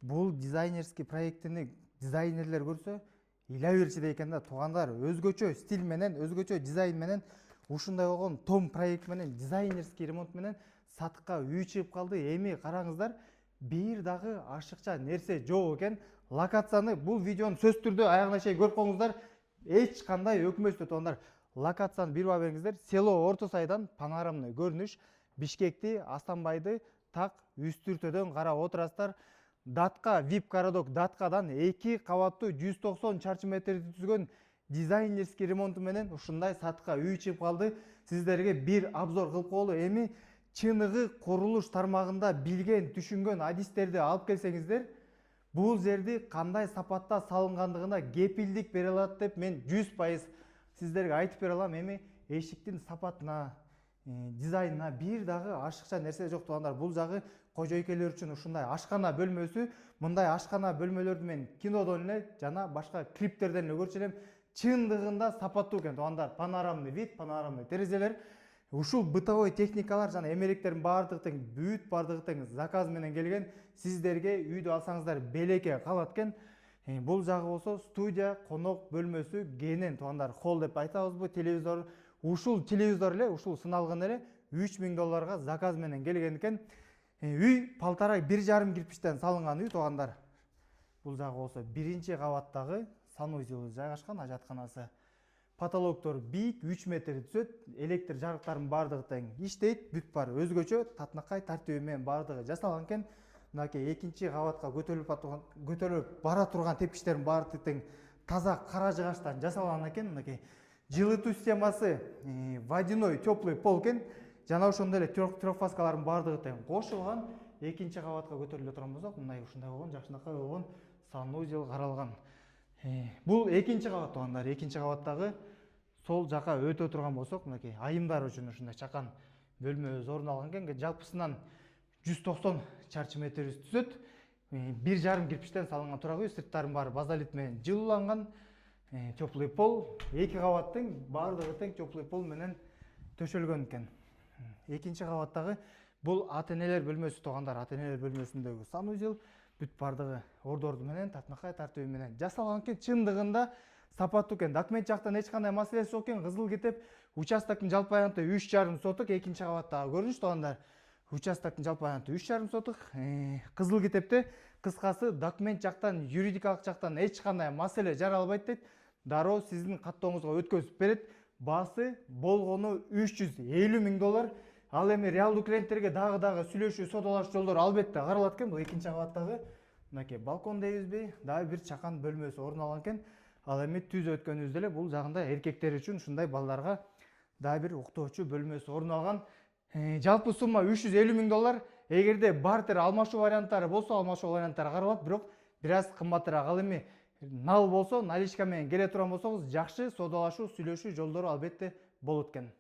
Бул дизайнерский проектini дизайнерлер көрсө ыйла берчү экен да. Туугандар, өзгөчө стиль менен, өзгөчө дизайн менен ушундай болгон том проект менен дизайнерский ремонт менен сатыкка үй чыгып калды. Эми караңыздар, бир дагы ашыкча нерсе жок экен. Локацияны бул видеону сөзсүз түрдө аягына чейин көрүп коңуздар. Эч кандай өкмөстүү туугандар. Локацияны бир баа бериңиздер. Село Орто Сайдан панорамный көрүнүш. Бишкекти, Астанбайды так үстүртөдөн карап отурасыздар. Датка VIP городок Даткадан 2 кабаттуу 190 чарчы метрди түзгөн дизайнерский ремонту менен ушундай сатыкка үй чыгып калды. Сиздерге бир обзор кылып коелу. Эми чыныгы курулуш тармагында билген, түшүнгөн адистерди алып келсеңиздер, бул жерди кандай сапатта салынгандыгына кепилдик бере алат деп мен 100% сиздерге айтып бере алам. Эми эшиктин сапатына, дизайнына бир дагы ашыкча нерсе жок туугандар. Бул жагы кожойкелер үчүн ушундай ашкана бөлмөсү. Мындай ашкана бөлмөлөрдү мен кинодон эле жана башка клиптерден эле көрчү элем. Чындыгында сапаттуу экен туугандар. Панорамный вид, панорамный терезелер. Ушул бытовой техникалар жана эмеректердин баардыгы тең, бүт баардыгы тең заказ менен келген. Сиздерге үйдү алсаңыздар белекке калат экен. Бул жагы болсо студия, конок бөлмөсү кенен туугандар. Холл деп айтабызбы, телевизор. Ушул телевизор эле, ушул сыналган эле $3000 заказ менен келген экен. Үй полтора 1,5 кирпичтен салынган үй туугандар. Бул жагы болсо биринчи кабаттагы санузел жайгашкан ажатканасы. Потолоктор бийик, 3 метр түзөт, электр жарыктардын баардыгы тең иштейт, бүт бар өзгөчө татынакай тартиби менен баардыгы жасалган экен. Мынакей экинчи кабатка көтөрүлүп бара турган тепкичтердин баардыгы тең таза кара жыгачтан жасалган экен. Мынакей жылытуу системасы водяной теплый пол экен. Жана ошондой эле трёхфаскалардын баардыгы тең кошулган. Экинчи кабатка көтөрүлө турган болсок, мындай ушундай болгон, жакшынакай болгон санузел каралган. Бул экинчи кабат туугандар. Экинчи кабаттагы сол жака өтө турган болсок, мынакей айымдар үчүн ушундай чакан бөлмө орун алган экен. Жалпысынан 190 чарчы метр түзөт. 1,5 кирпичтен салынган турак үй, сырттарын баары базалит менен жылууланган. Теплый пол, 2 кабаттын баардыгы тең теплый пол менен төшөлгөн экен. Экинчи кабаттагы бул ата-энелер бөлмөсү туугандар. Ата-энелер бөлмөсүндөгү санузел бүт баардыгы ордорду менен, татынакай тартиби менен жасалган экен. Чындыгында сапаттуу экен. Документ жактан эч кандай маселеси жок экен. Кызыл китеп участоктун жалпы аянты 3,5 соток. Экинчи кабаттагы көрүнүш туугандар. Участоктун жалпы аянты 3,5 соток. Кызыл китепте кыскасы документ жактан, юридикалык жактан эч кандай маселе жаралбайт дейт. Дароо сиздин каттооңузга өткөзүп берет. Баасы болгону $350,000. Ал эми реалдуу клиенттерге дагы сүйлөшүү, содалашуу жолдору албетте каралат экен. Бул экинчи кабаттагы мынакей балкон дейбизби, дагы бир чакан бөлмөсү орун алган экен. Ал эми түз өткөнүбүздө эле бул жагында эркектер үчүн ушундай балдарга дагы бир уктоочу бөлмөсү орун алган. Жалпы сумма $350,000. Эгерде бартер алмашуу варианттары болсо, алмашуу варианттары каралат, бирок бир аз кымбатыраак. Ал эми нал болсо, наличка менен келе турган болсоңуз, жакшы содалашуу, сүйлөшүү жолдору албетте болот экен.